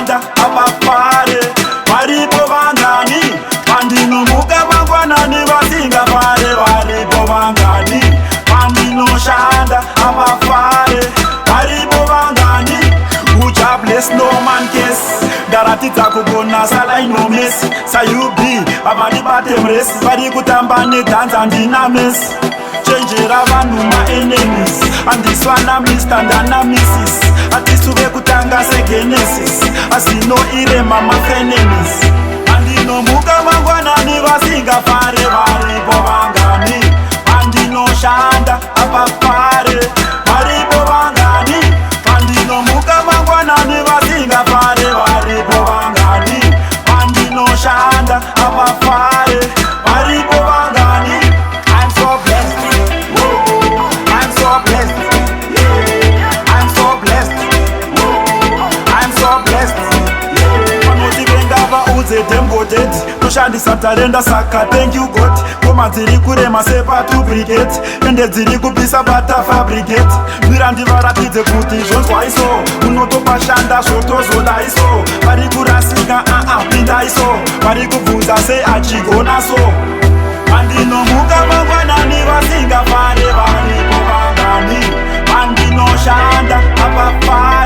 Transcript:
pandinoshanda apapare. Varipo vangani pandinomuka mangwanani vasingapare. Varipo vangani pandinoshanda apapare. Varipo vangani uja bless no man case. Ndaratidza kugona salaino mesi sayubi avani batemresi vari kutamba nedhanza handina mesi. Chenjera vanhu maenemies handiswa namr ndana mrs hatisuve kutanga segenesis asino irema mafenemies. Handinomuka mangwanani vasingafare. Varipo vangani pandinoshanda apapare. Varipo vangani pandinomuka mangwanani vasingafare. Varipo vangani pandinoshanda apapare. Varipo vangani. I'm so blessed. Whoa. I'm so blessed. Yeah. I'm so blessed. Whoa. I'm so blessed. Yeah. Vanoti vengava udze demgoded toshandisa tarenda saka thank you God. Koma dziri kurema sepatu brigade ende dziri kupisa batafa brigade. Mira ndivaratidze kuti zvonzwaiso unotopashanda zvotozodaiso. Vari kurasika pindaiso vari kubvunza sei achigonaso. Pandinomuka mangwanani vasingafare. Varipo vangani pandinoshanda apapare.